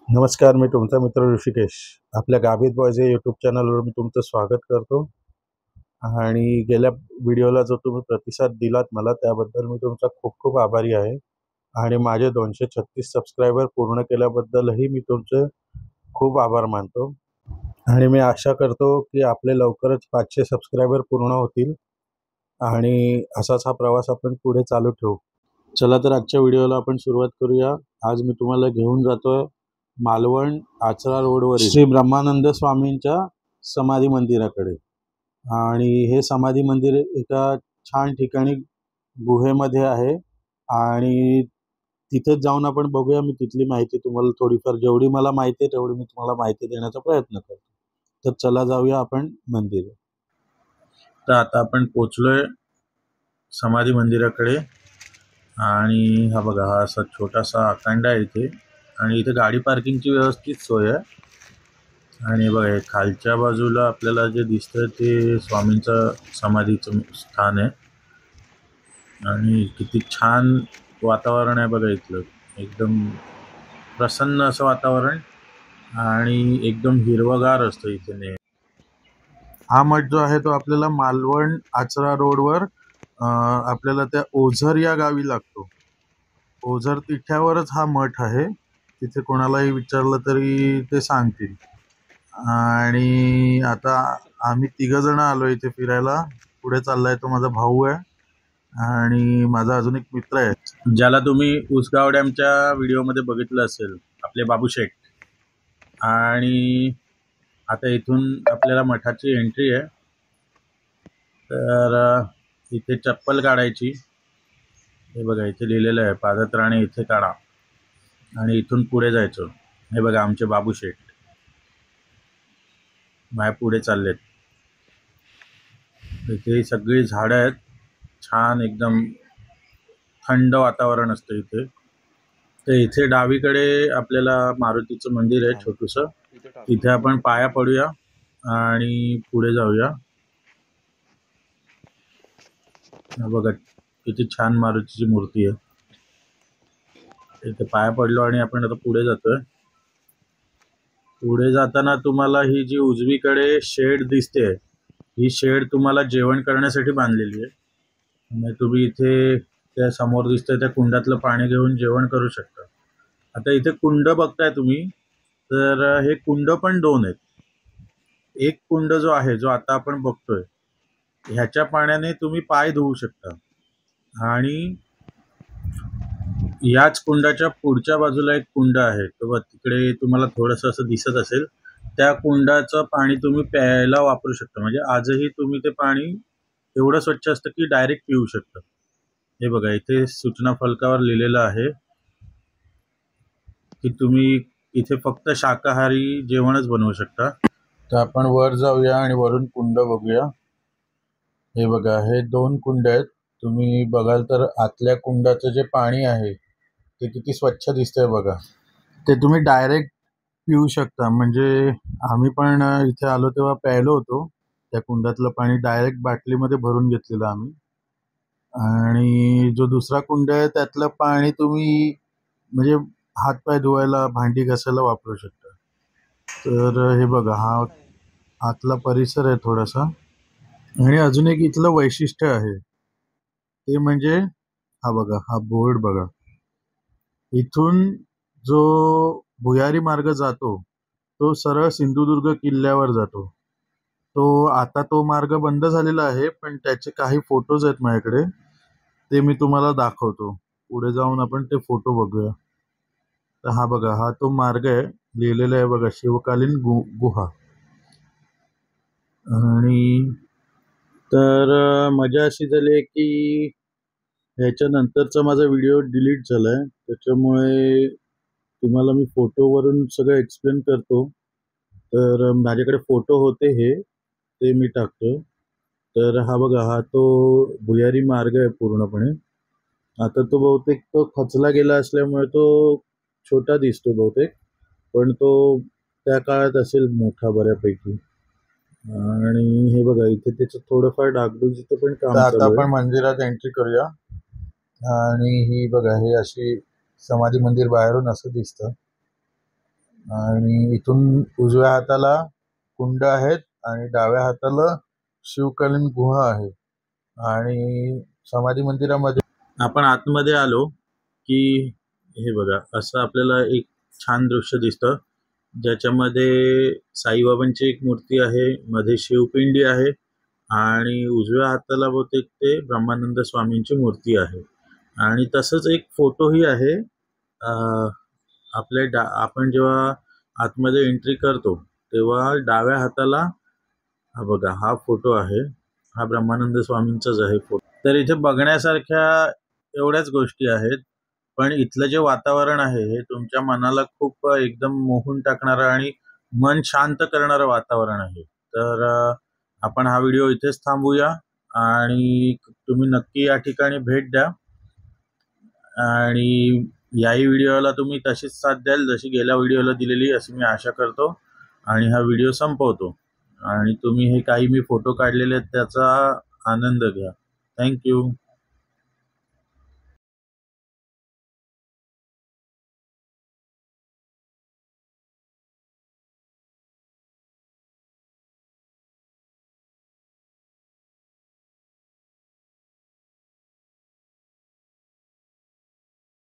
नमस्कार, मी तुमचा मित्र ऋषिकेश. आपल्या गाभित बॉयज या यूट्यूब चॅनलवर मी तुमचं स्वागत करतो आणि गेल्या व्हिडिओला जो तुम्ही प्रतिसाद दिलात मला त्याबद्दल मी तुमचा खूप खूप आभारी आहे. आणि माझे 236 सबस्क्रायबर पूर्ण केल्याबद्दलही मी तुमचे खूप आभार मानतो. आणि मी आशा करतो की आपले लवकरच 500 सबस्क्रायबर पूर्ण होतील आणि असाच हा प्रवास आपण पुढे चालू ठेवू. चला तर आजच्या व्हिडिओला आपण सुरुवात करूया. आज मी तुम्हाला घेऊन जातोय मालवण आचरा रोडवरील श्री ब्रह्मानंद स्वामींच्या समाधी मंदिराकडे. आणि हे समाधी मंदिर एका छान ठिकाणी गुहेमध्ये आहे आणि तिथेच जाऊन आपण बघूया. मी तिथली माहिती तुम्हाला थोडीफार जेवढी मला माहिती आहे तेवढी मी तुम्हाला माहिती देण्याचा प्रयत्न करतो. तर चला जाऊया आपण मंदिर. तर आता आपण पोचलोय समाधी मंदिराकडे आणि हा बघा, हा असा छोटासा अखंड आहे इथे आणि इथे गाडी पार्किंगची व्यवस्थित सोय आहे. आणि बघा, हे खालच्या बाजूला आपल्याला जे दिसतंय ते स्वामींचं समाधीचं स्थान आहे आणि किती छान वातावरण आहे बघा इथलं. एकदम प्रसन्न असं वातावरण आणि एकदम हिरवगार असतं इथे. हा मठ जो आहे तो आपल्याला मालवण आचरा रोडवर आपल्याला त्या ओझर या गावी लागतो. ओझर तिठ्यावरच हा मठ आहे. तिथे कोणालाही विचारलं तरी ते सांगतील. आणि आता आम्ही 3 जण आलो इथे फिरायला. पुढे चाललाय तो माझा भाऊ आहे आणि माझा अजून एक मित्र आहे ज्याला तुम्ही उसगाव डॅमच्या व्हिडिओमध्ये बघितलं असेल, आपले बाबू शेठ. आणि आता इथून आपल्याला मठाची एंट्री आहे. तर इथे चप्पल काढायची. हे बघा, इथे लिहिलेलं आहे पादत्राणे इथे काढा आणि इथून पुढे जायचं. हे बघा, आमचे बाबू शेठ माझ्या पुढे चाललेत. इथे सगळी झाडं आहेत, छान एकदम थंड वातावरण असतं इथे. तर इथे डावीकडे आपल्याला मारुतीचं मंदिर आहे छोटूसं. तिथे आपण पाया पडूया आणि पुढे जाऊया. बघा किती छान मारुतीची मूर्ती आहे. इथे पाया पडलो आणि आपण आता पुढे जातोय. पुढे जाताना तुम्हाला ही जी उजवीकडे शेड दिसते, ही शेड तुम्हाला जेवण करण्यासाठी बांधलेली आहे. म्हणजे तुम्ही इथे त्या समोर दिसतंय त्या कुंडातलं पाणी घेऊन जेवण करू शकता. आता इथे कुंड बघताय तुम्ही, तर हे कुंड पण 2 आहेत. एक कुंड जो आहे, जो आता आपण बघतोय, ह्याच्या पाण्याने तुम्ही पाय धुवू शकता. आणि याच कुंडाच्या पुढच्या बाजूला एक कुंड आहे, तो तिकडे तुम्हाला थोडंसं असं दिसत असेल. त्या कुंडाचं पाणी तुम्ही प्यायला वापरू शकता. म्हणजे आजही तुम्ही ते पाणी एवढं स्वच्छ असतं की डायरेक्ट पिऊ शकता. हे बघा, इथे सूचना फलकावर लिहिलेलं आहे की तुम्ही इथे फक्त शाकाहारी जेवणच बनवू शकता. तर आपण वर जाऊया आणि वरून कुंड बघूया. हे बघा, हे 2 कुंड आहेत. तुम्ही बघाल तर आतल्या कुंडाचं जे पाणी आहे ते किती स्वच्छ दिसतंय बघा. ते तुम्ही डायरेक्ट पिऊ शकता. म्हणजे आम्ही पण इथे आलो तेव्हा प्यायलो होतो. त्या कुंडातलं पाणी डायरेक्ट बाटलीमध्ये भरून घेतलेलं आम्ही. आणि जो दुसरा कुंड आहे त्यातलं पाणी तुम्ही म्हणजे हातपाय धुवायला, भांडी घासायला वापरू शकता. तर हे बघा, हा आतला परिसर आहे थोडासा. आणि अजून एक इथलं वैशिष्ट्य आहे ते म्हणजे हा बघा, हा बोर्ड बघा. इथून जो भुयारी मार्ग जातो तो सरळ सिंधुदुर्ग किल्ल्यावर जातो. आता तो मार्ग बंद झालेला आहे, पण त्याचे काही फोटोज आहेत माझ्याकडे, ते मी तुम्हाला दाखवतो. पुढे जाऊन आपण ते फोटो बघूया. तर हा बघा, हा तो मार्ग आहे. लिहिलेला आहे बघा, शिवकालीन गुहा. आणि तर मजा अशी झाली आहे की ह्याच्यानंतरचा माझा व्हिडिओ डिलीट झाला आहे. त्याच्यामुळे तुम्हाला मी फोटोवरून सगळं एक्सप्लेन करतो. तर माझ्याकडे फोटो होते ते मी टाकतो. तर हा बघा, हा तो भुयारी मार्ग आहे पूर्णपणे. आता तो बहुतेक तो खचला गेला असल्यामुळे तो छोटा दिसतो बहुतेक, पण तो त्या काळात असेल मोठा बऱ्यापैकी. आणि हे बघा, इथे त्याचं थोडंफार डागडुजीचं पण काम चालू आहे. आता आपण मंदिरात एंट्री करूया. आणि ही बघा, हे अशी समाधी मंदिर बाहेरून असं दिसतं. आणि इथून उजव्या हाताला कुंड आहेत आणि डाव्या हाताला शिवकालीन गुहा आहे. आणि समाधी मंदिरामध्ये आपण आतमध्ये आलो की हे बघा, असं आपल्याला एक छान दृश्य दिसतं, ज्याच्यामध्ये साईबाबांची एक मूर्ती आहे, मध्ये शिवपिंडी आहे आणि उजव्या हाताला बहुतेक ते ब्रह्मानंद स्वामींची मूर्ती आहे. आणि तसंच एक फोटोही आहे. आपण जेव्हा आतमध्ये एंट्री करतो तेव्हा डाव्या हाताला हा बघा, हा फोटो आहे, हा ब्रह्मानंद स्वामींचाच आहे फोटो. तर इथे बघण्यासारख्या एवढ्याच गोष्टी आहेत, पण इथलं जे वातावरण आहे हे तुमच्या मनाला खूप एकदम मोहून टाकणारं आणि मन शांत करणारं वातावरण आहे. तर आपण हा व्हिडिओ इथेच थांबूया आणि तुम्ही नक्की या ठिकाणी भेट द्या आणि याही व्हिडिओला तुम्ही तशीच साथ द्याल जशी गेल्या व्हिडिओला दिलेली, अशी मी आशा करतो. आणि हा व्हिडिओ संपवतो आणि तुम्ही हे काही मी फोटो काढलेले आहेत त्याचा आनंद घ्या. थँक्यू.